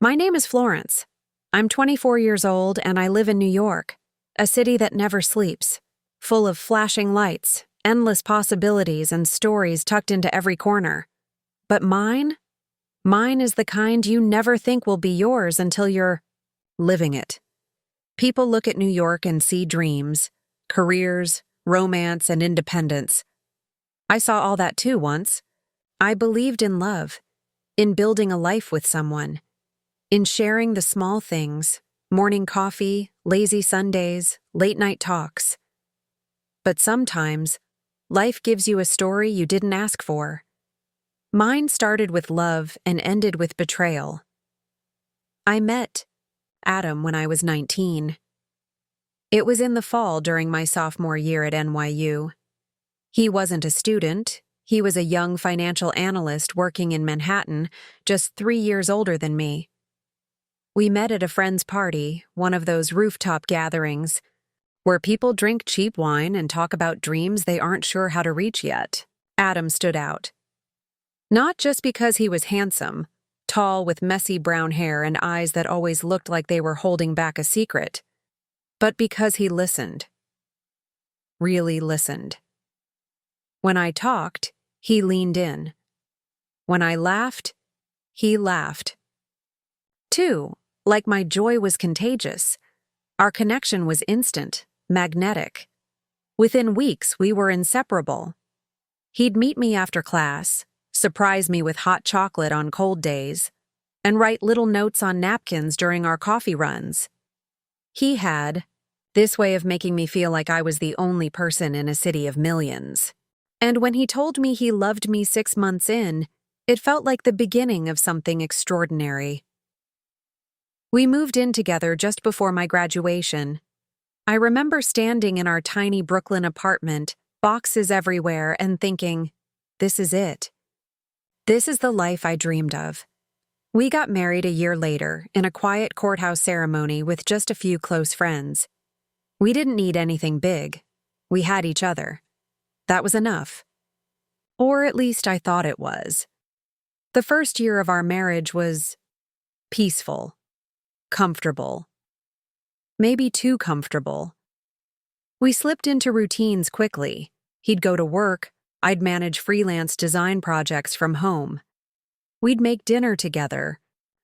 My name is Florence. I'm 24 years old and I live in New York, a city that never sleeps, full of flashing lights, endless possibilities, and stories tucked into every corner. But mine is the kind you never think will be yours until you're living it. People look at New York and see dreams, careers, romance, and independence. I saw all that too once. I believed in love, in building a life with someone, in sharing the small things, morning coffee, lazy Sundays, late-night talks. But sometimes, life gives you a story you didn't ask for. Mine started with love and ended with betrayal. I met Adam when I was 19. It was in the fall during my sophomore year at NYU. He wasn't a student. He was a young financial analyst working in Manhattan, just 3 years older than me. We met at a friend's party, one of those rooftop gatherings, where people drink cheap wine and talk about dreams they aren't sure how to reach yet. Adam stood out. Not just because he was handsome, tall with messy brown hair and eyes that always looked like they were holding back a secret, but because he listened. Really listened. When I talked, he leaned in. When I laughed, he laughed. Too, like my joy was contagious. Our connection was instant, magnetic. Within weeks, we were inseparable. He'd meet me after class, surprise me with hot chocolate on cold days, and write little notes on napkins during our coffee runs. He had this way of making me feel like I was the only person in a city of millions. And when he told me he loved me 6 months in, it felt like the beginning of something extraordinary. We moved in together just before my graduation. I remember standing in our tiny Brooklyn apartment, boxes everywhere, and thinking, this is it. This is the life I dreamed of. We got married a year later in a quiet courthouse ceremony with just a few close friends. We didn't need anything big. We had each other. That was enough. Or at least I thought it was. The first year of our marriage was peaceful, comfortable. Maybe too comfortable. We slipped into routines quickly. He'd go to work, I'd manage freelance design projects from home. We'd make dinner together,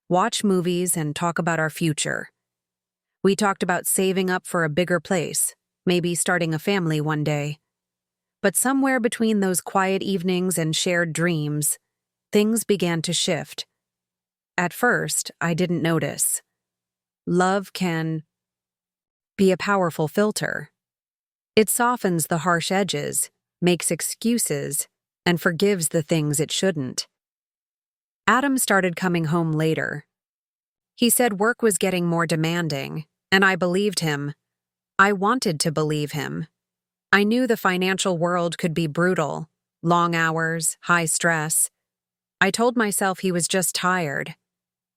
watch movies, and talk about our future. We talked about saving up for a bigger place, maybe starting a family one day. But somewhere between those quiet evenings and shared dreams, things began to shift. At first, I didn't notice. Love can be a powerful filter. It softens the harsh edges, makes excuses, and forgives the things it shouldn't. Adam started coming home later. He said work was getting more demanding, and I believed him. I wanted to believe him. I knew the financial world could be brutal, long hours, high stress. I told myself he was just tired,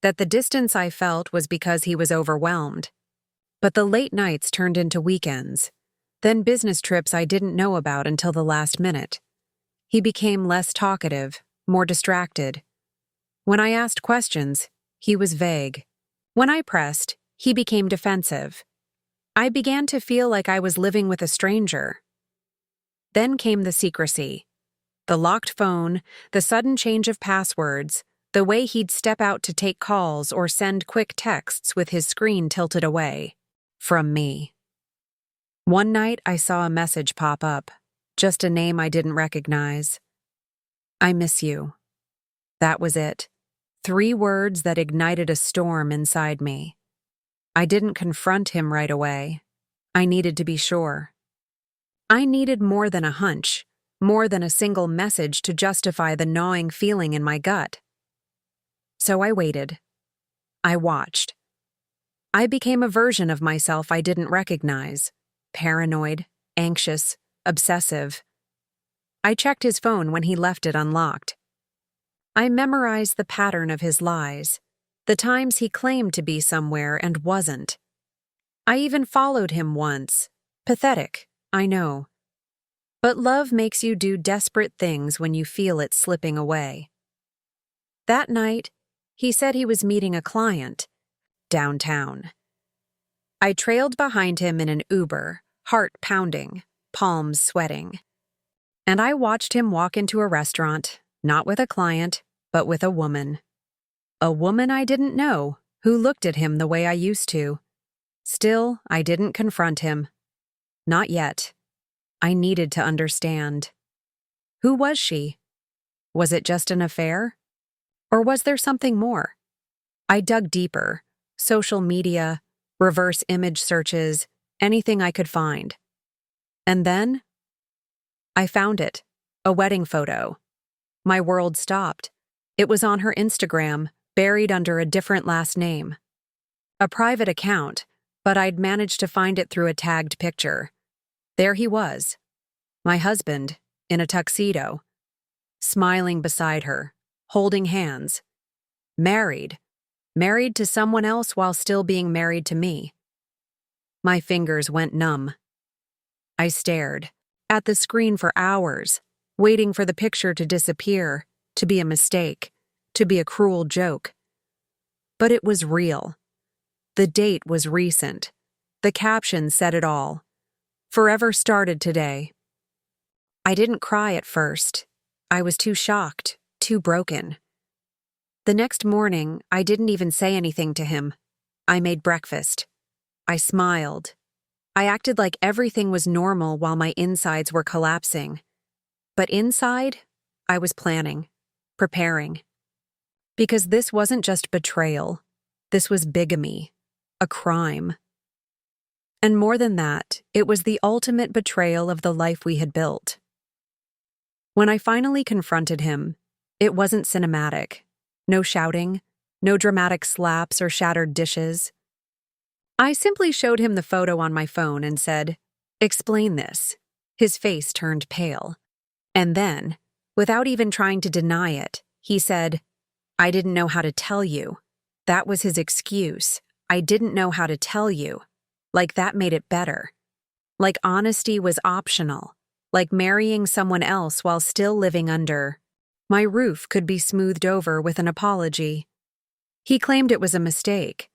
that the distance I felt was because he was overwhelmed. But the late nights turned into weekends, then business trips I didn't know about until the last minute. He became less talkative, more distracted. When I asked questions, he was vague. When I pressed, he became defensive. I began to feel like I was living with a stranger. Then came the secrecy. The locked phone, the sudden change of passwords, the way he'd step out to take calls or send quick texts with his screen tilted away from me. One night, I saw a message pop up, just a name I didn't recognize. I miss you. That was it. 3 words that ignited a storm inside me. I didn't confront him right away. I needed to be sure. I needed more than a hunch, more than a single message to justify the gnawing feeling in my gut. So I waited. I watched. I became a version of myself I didn't recognize. Paranoid, anxious, obsessive. I checked his phone when he left it unlocked. I memorized the pattern of his lies, the times he claimed to be somewhere and wasn't. I even followed him once. Pathetic, I know. But love makes you do desperate things when you feel it slipping away. That night, He said he was meeting a client downtown. I trailed behind him in an Uber, heart pounding, palms sweating. And I watched him walk into a restaurant, not with a client, but with a woman. A woman I didn't know, who looked at him the way I used to. Still, I didn't confront him. Not yet. I needed to understand. Who was she? Was it just an affair? Or was there something more? I dug deeper. Social media, reverse image searches, anything I could find. And then I found it. A wedding photo. My world stopped. It was on her Instagram, buried under a different last name. A private account, but I'd managed to find it through a tagged picture. There he was, my husband, in a tuxedo, smiling beside her, holding hands. Married to someone else while still being married to me. My fingers went numb. I stared at the screen for hours, waiting for the picture to disappear, to be a mistake, to be a cruel joke. But it was real. The date was recent. The caption said it all. Forever started today. I didn't cry at first. I was too shocked, too broken. The next morning, I didn't even say anything to him. I made breakfast. I smiled. I acted like everything was normal while my insides were collapsing. But inside, I was planning, preparing. Because this wasn't just betrayal. This was bigamy, a crime. And more than that, it was the ultimate betrayal of the life we had built. When I finally confronted him, it wasn't cinematic. No shouting, no dramatic slaps or shattered dishes. I simply showed him the photo on my phone and said, "Explain this." His face turned pale. And then, without even trying to deny it, he said, "I didn't know how to tell you." That was his excuse. I didn't know how to tell you. Like that made it better. Like honesty was optional. Like marrying someone else while still living under my roof could be smoothed over with an apology. He claimed it was a mistake,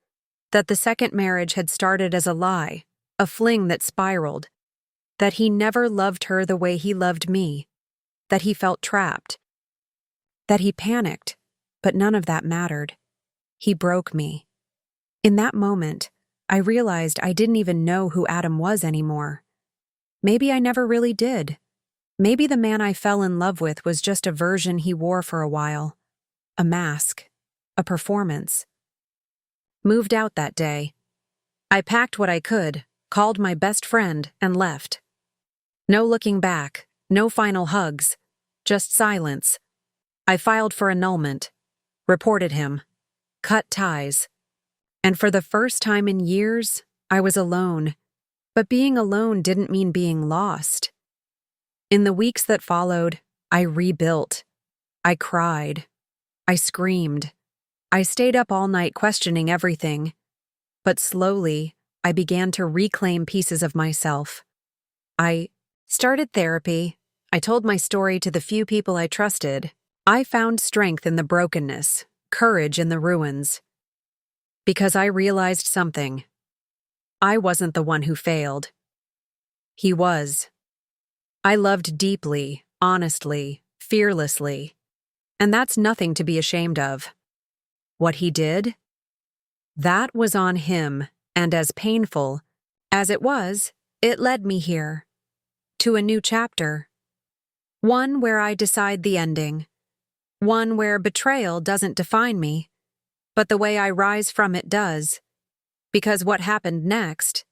that the second marriage had started as a lie, a fling that spiraled, that he never loved her the way he loved me, that he felt trapped, that he panicked, but none of that mattered. He broke me. In that moment, I realized I didn't even know who Adam was anymore. Maybe I never really did. Maybe the man I fell in love with was just a version he wore for a while. A mask. A performance. Moved out that day. I packed what I could, called my best friend, and left. No looking back, no final hugs, just silence. I filed for annulment, reported him, cut ties. And for the first time in years, I was alone. But being alone didn't mean being lost. In the weeks that followed, I rebuilt. I cried. I screamed. I stayed up all night questioning everything. But slowly, I began to reclaim pieces of myself. I started therapy. I told my story to the few people I trusted. I found strength in the brokenness, courage in the ruins. Because I realized something. I wasn't the one who failed. He was. I loved deeply, honestly, fearlessly. And that's nothing to be ashamed of. What he did? That was on him, and as painful as it was, it led me here. To a new chapter. One where I decide the ending. One where betrayal doesn't define me, but the way I rise from it does. Because what happened next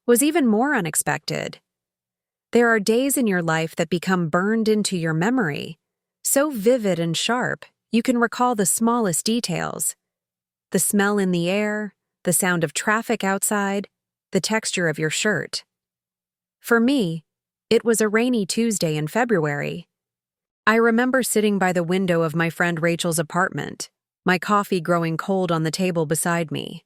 was even more unexpected. There are days in your life that become burned into your memory, so vivid and sharp you can recall the smallest details. The smell in the air, the sound of traffic outside, the texture of your shirt. For me, it was a rainy Tuesday in February. I remember sitting by the window of my friend Rachel's apartment, my coffee growing cold on the table beside me.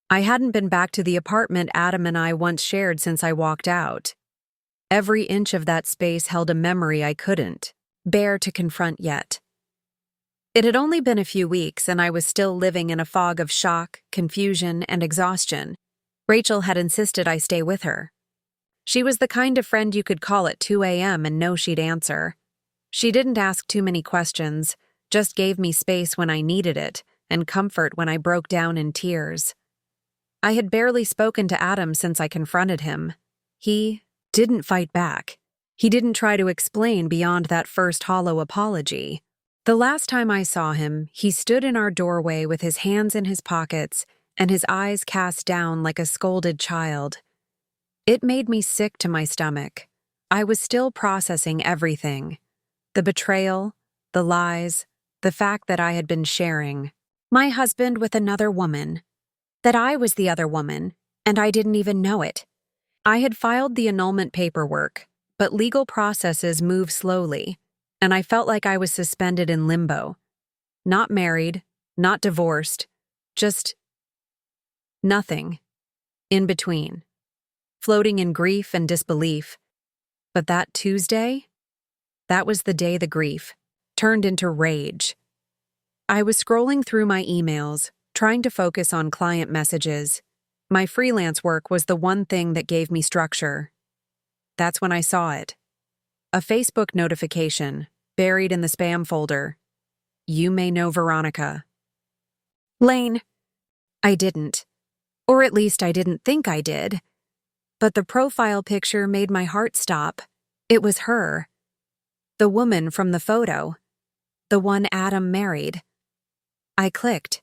I hadn't been back to the apartment Adam and I once shared since I walked out. Every inch of that space held a memory I couldn't bear to confront yet. It had only been a few weeks, and I was still living in a fog of shock, confusion, and exhaustion. Rachel had insisted I stay with her. She was the kind of friend you could call at 2 a.m. and know she'd answer. She didn't ask too many questions, just gave me space when I needed it, and comfort when I broke down in tears. I had barely spoken to Adam since I confronted him. He didn't fight back. He didn't try to explain beyond that first hollow apology. The last time I saw him, he stood in our doorway with his hands in his pockets and his eyes cast down like a scolded child. It made me sick to my stomach. I was still processing everything. The betrayal, the lies, the fact that I had been sharing my husband with another woman, that I was the other woman, and I didn't even know it. I had filed the annulment paperwork, but legal processes move slowly, and I felt like I was suspended in limbo. Not married, not divorced, just nothing in between, floating in grief and disbelief. But that Tuesday, that was the day the grief turned into rage. I was scrolling through my emails, trying to focus on client messages. My freelance work was the one thing that gave me structure. That's when I saw it. A Facebook notification, buried in the spam folder. You may know Veronica. Lane. I didn't. Or at least I didn't think I did. But the profile picture made my heart stop. It was her. The woman from the photo. The one Adam married. I clicked.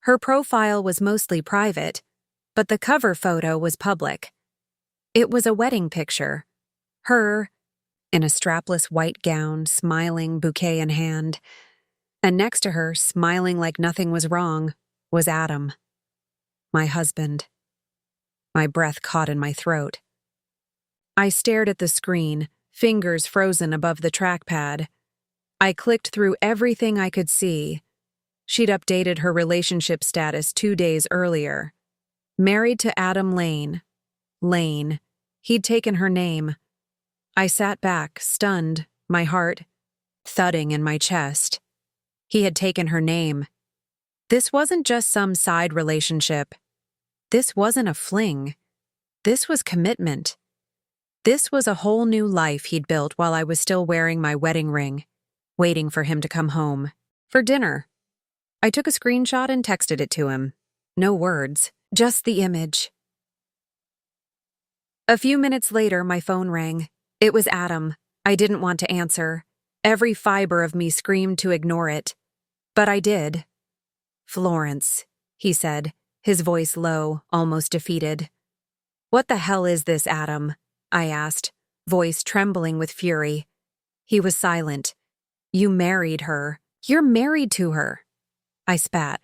Her profile was mostly private, but the cover photo was public. It was a wedding picture. Her, in a strapless white gown, smiling, bouquet in hand. And next to her, smiling like nothing was wrong, was Adam. My husband. My breath caught in my throat. I stared at the screen, fingers frozen above the trackpad. I clicked through everything I could see. She'd updated her relationship status 2 days earlier. Married to Adam Lane. Lane. He'd taken her name. I sat back, stunned, my heart thudding in my chest. He had taken her name. This wasn't just some side relationship. This wasn't a fling. This was commitment. This was a whole new life he'd built while I was still wearing my wedding ring, waiting for him to come home. For dinner. I took a screenshot and texted it to him. No words, just the image. A few minutes later, my phone rang. It was Adam. I didn't want to answer. Every fiber of me screamed to ignore it. But I did. Florence, he said, his voice low, almost defeated. What the hell is this, Adam? I asked, voice trembling with fury. He was silent. You married her. You're married to her. I spat.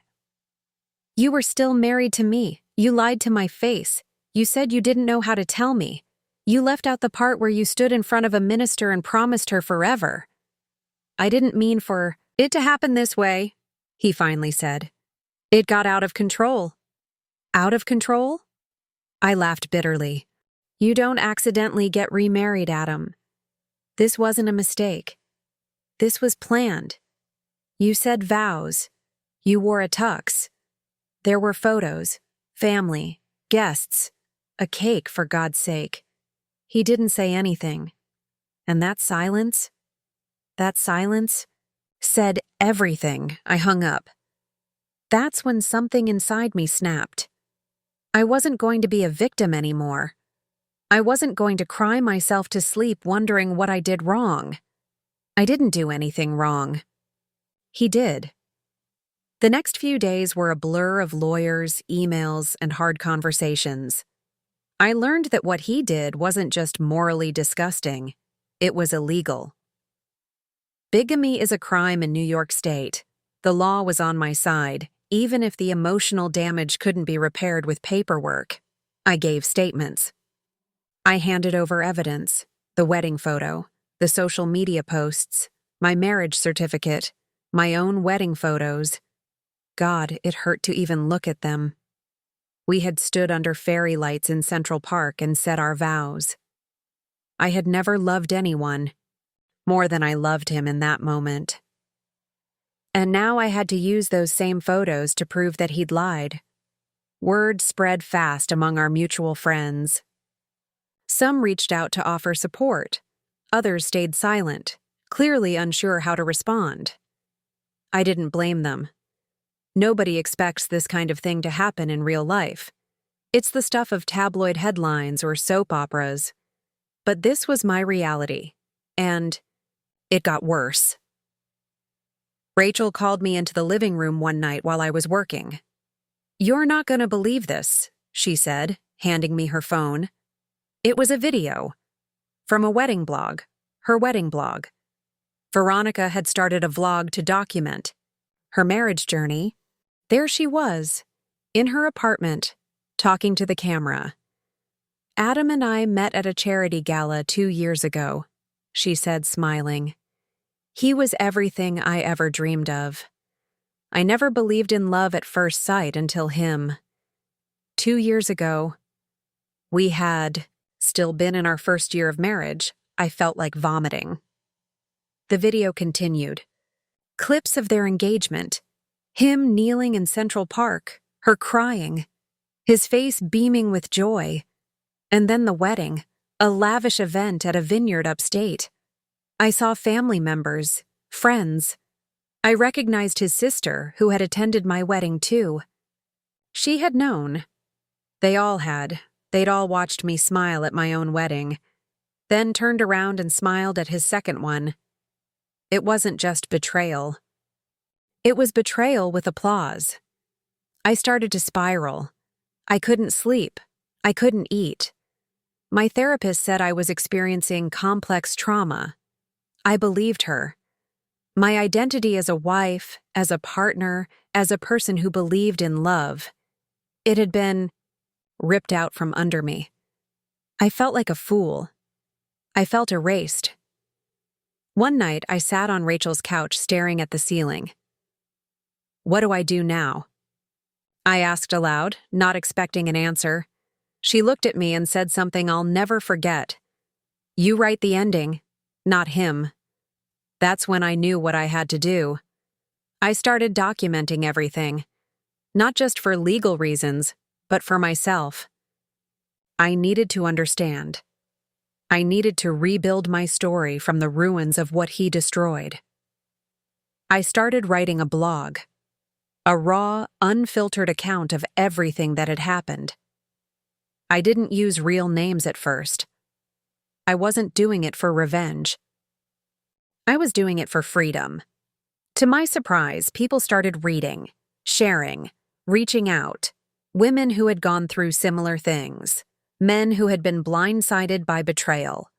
You were still married to me. You lied to my face. You said you didn't know how to tell me. You left out the part where you stood in front of a minister and promised her forever. I didn't mean for it to happen this way, he finally said. It got out of control. Out of control? I laughed bitterly. You don't accidentally get remarried, Adam. This wasn't a mistake. This was planned. You said vows. You wore a tux. There were photos, family, guests, a cake, for God's sake. He didn't say anything. And that silence said everything. I hung up. That's when something inside me snapped. I wasn't going to be a victim anymore. I wasn't going to cry myself to sleep wondering what I did wrong. I didn't do anything wrong. He did. The next few days were a blur of lawyers, emails, and hard conversations. I learned that what he did wasn't just morally disgusting, it was illegal. Bigamy is a crime in New York State. The law was on my side, even if the emotional damage couldn't be repaired with paperwork. I gave statements. I handed over evidence, the wedding photo, the social media posts, my marriage certificate, my own wedding photos. God, it hurt to even look at them. We had stood under fairy lights in Central Park and said our vows. I had never loved anyone more than I loved him in that moment. And now I had to use those same photos to prove that he'd lied. Word spread fast among our mutual friends. Some reached out to offer support. Others stayed silent, clearly unsure how to respond. I didn't blame them. Nobody expects this kind of thing to happen in real life. It's the stuff of tabloid headlines or soap operas. But this was my reality, and it got worse. Rachel called me into the living room one night while I was working. "You're not going to believe this," she said, handing me her phone. It was a video from a wedding blog, her wedding blog. Veronica had started a vlog to document her marriage journey. There she was, in her apartment, talking to the camera. "Adam and I met at a charity gala 2 years ago," she said, smiling. "He was everything I ever dreamed of. I never believed in love at first sight until him. 2 years ago, we had still been in our first year of marriage. I felt like vomiting." The video continued. Clips of their engagement. Him kneeling in Central Park, her crying, his face beaming with joy. And then the wedding, a lavish event at a vineyard upstate. I saw family members, friends. I recognized his sister, who had attended my wedding too. She had known. They all had. They'd all watched me smile at my own wedding, then turned around and smiled at his second one. It wasn't just betrayal. It was betrayal with applause. I started to spiral. I couldn't sleep. I couldn't eat. My therapist said I was experiencing complex trauma. I believed her. My identity as a wife, as a partner, as a person who believed in love, it had been ripped out from under me. I felt like a fool. I felt erased. One night, I sat on Rachel's couch staring at the ceiling. "What do I do now?" I asked aloud, not expecting an answer. She looked at me and said something I'll never forget. "You write the ending, not him." That's when I knew what I had to do. I started documenting everything, not just for legal reasons, but for myself. I needed to understand. I needed to rebuild my story from the ruins of what he destroyed. I started writing a blog, a raw, unfiltered account of everything that had happened. I didn't use real names at first. I wasn't doing it for revenge. I was doing it for freedom. To my surprise, people started reading, sharing, reaching out. Women who had gone through similar things. Men who had been blindsided by betrayal.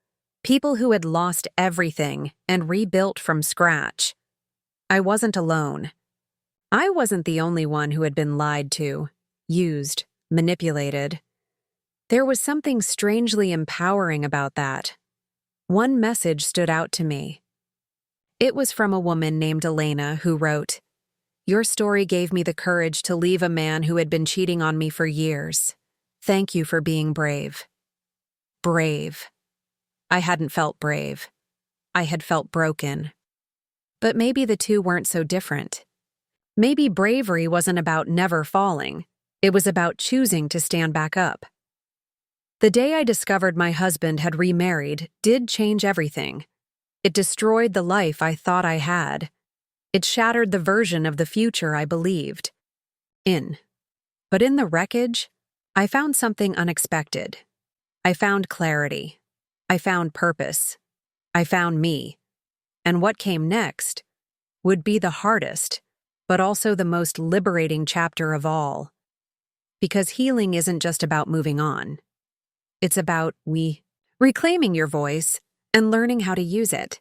People who had lost everything and rebuilt from scratch. I wasn't alone. I wasn't the only one who had been lied to, used, manipulated. There was something strangely empowering about that. One message stood out to me. It was from a woman named Elena who wrote, "Your story gave me the courage to leave a man who had been cheating on me for years. Thank you for being brave." Brave. I hadn't felt brave. I had felt broken. But maybe the two weren't so different. Maybe bravery wasn't about never falling. It was about choosing to stand back up. The day I discovered my husband had remarried did change everything. It destroyed the life I thought I had. It shattered the version of the future I believed in. But in the wreckage, I found something unexpected. I found clarity. I found purpose. I found me. And what came next would be the hardest, but also the most liberating chapter of all. Because healing isn't just about moving on. It's about reclaiming your voice and learning how to use it.